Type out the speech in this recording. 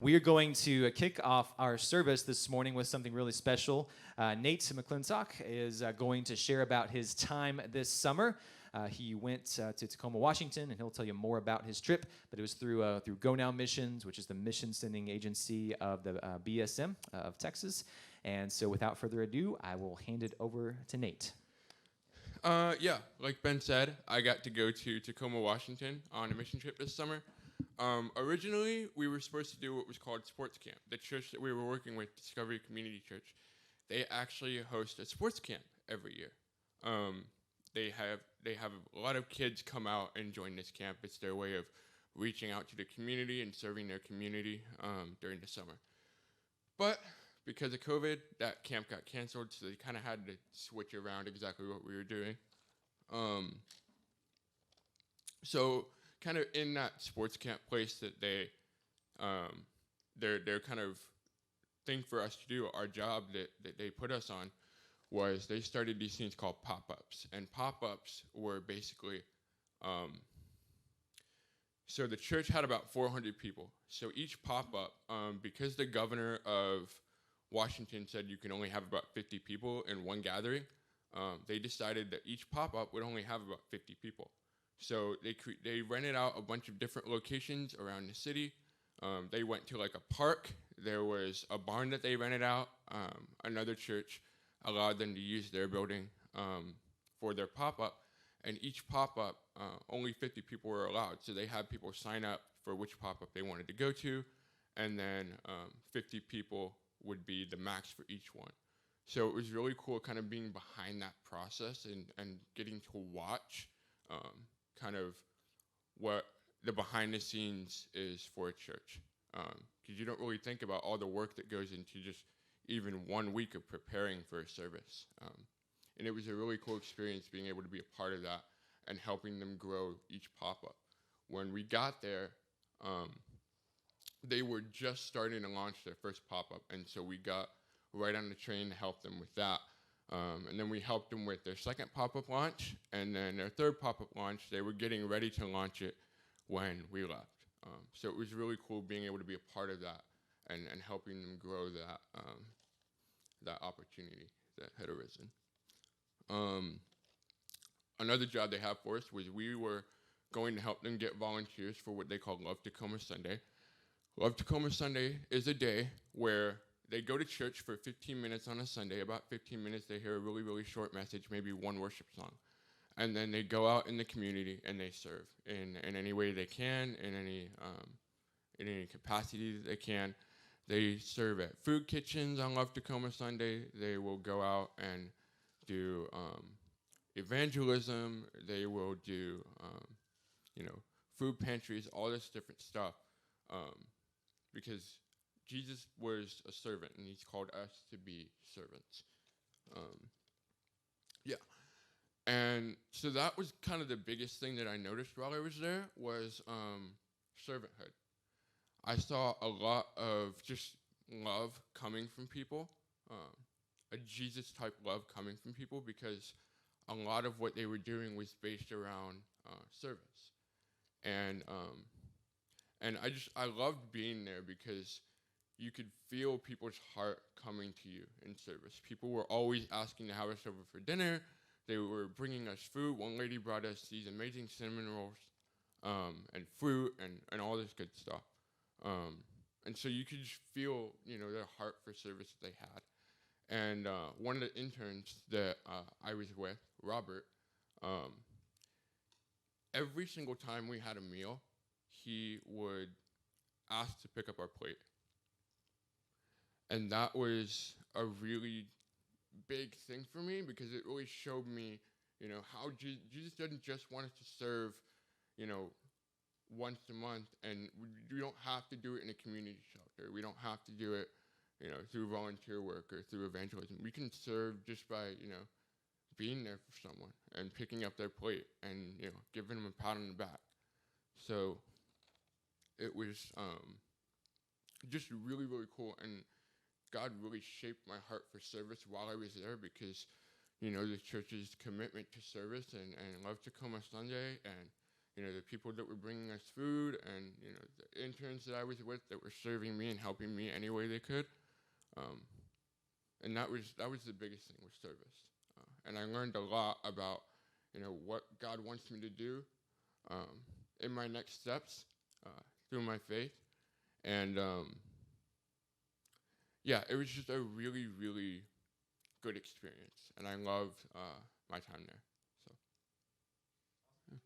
We are going to kick off our service this morning with something really special. Nate McClintock is going to share about his time this summer. He went to Tacoma, Washington, and he'll tell you more about his trip. But it was through Go Now Missions, which is the mission sending agency of the BSM of Texas. And so, without further ado, I will hand it over to Nate. Yeah, like Ben said, I got to go to Tacoma, Washington on a mission trip this summer. Originally, we were supposed to do what was called sports camp. The church that we were working with, Discovery Community Church, they actually host a sports camp every year. They have a lot of kids come out and join this camp. It's their way of reaching out to the community and serving their community during the summer. But because of COVID, that camp got canceled, so they kind of had to switch around exactly what we were doing. So kind of in that sports camp place that their kind of thing for us to do, our job that they put us on, was they started these things called pop-ups. And pop-ups were basically, so the church had about 400 people. So each pop-up, because the governor of Washington said you can only have about 50 people in one gathering, they decided that each pop-up would only have about 50 people. So they rented out a bunch of different locations around the city. They went to like a park. There was a barn that they rented out. Another church allowed them to use their building for their pop-up. And each pop-up, only 50 people were allowed. So they had people sign up for which pop-up they wanted to go to. And then 50 people would be the max for each one. So it was really cool kind of being behind that process and getting to watch kind of what the behind the scenes is for a church. Because you don't really think about all the work that goes into just even 1 week of preparing for a service. And it was a really cool experience being able to be a part of that and helping them grow each pop-up. When we got there, they were just starting to launch their first pop-up, and so we got right on the train to help them with that. And then we helped them with their second pop-up launch, and then their third pop-up launch, they were getting ready to launch it when we left. So it was really cool being able to be a part of that and helping them grow that opportunity that had arisen. Another job they have for us was we were going to help them get volunteers for what they call Love Tacoma Sunday. Love Tacoma Sunday is a day where they go to church for 15 minutes on a Sunday. About 15 minutes, they hear a really, really short message, maybe one worship song. And then they go out in the community and they serve in any way they can, in any capacity that they can. They serve at food kitchens on Love Tacoma Sunday. They will go out and do evangelism. They will do, food pantries, all this different stuff. Because Jesus was a servant, and he's called us to be servants. And so that was kind of the biggest thing that I noticed while I was there was servanthood. I saw a lot of just love coming from people, a Jesus-type love coming from people, because a lot of what they were doing was based around service. And I loved being there because you could feel people's heart coming to you in service. People were always asking to have us over for dinner. They were bringing us food. One lady brought us these amazing cinnamon rolls and fruit and all this good stuff. And so you could just feel, their heart for service that they had. And one of the interns that I was with, Robert, every single time we had a meal, he would ask to pick up our plate. And that was a really big thing for me because it really showed me, how Jesus doesn't just want us to serve, once a month. And we don't have to do it in a community shelter. We don't have to do it, through volunteer work or through evangelism. We can serve just by, being there for someone and picking up their plate and, giving them a pat on the back. So it was just really, really cool. And God really shaped my heart for service while I was there because, the church's commitment to service and Love Tacoma Sunday and, the people that were bringing us food, and the interns that I was with that were serving me and helping me any way they could. And that was the biggest thing, was service. And I learned a lot about what God wants me to do in my next steps through my faith. And yeah, it was just a really, really good experience, and I loved my time there. So. Yeah.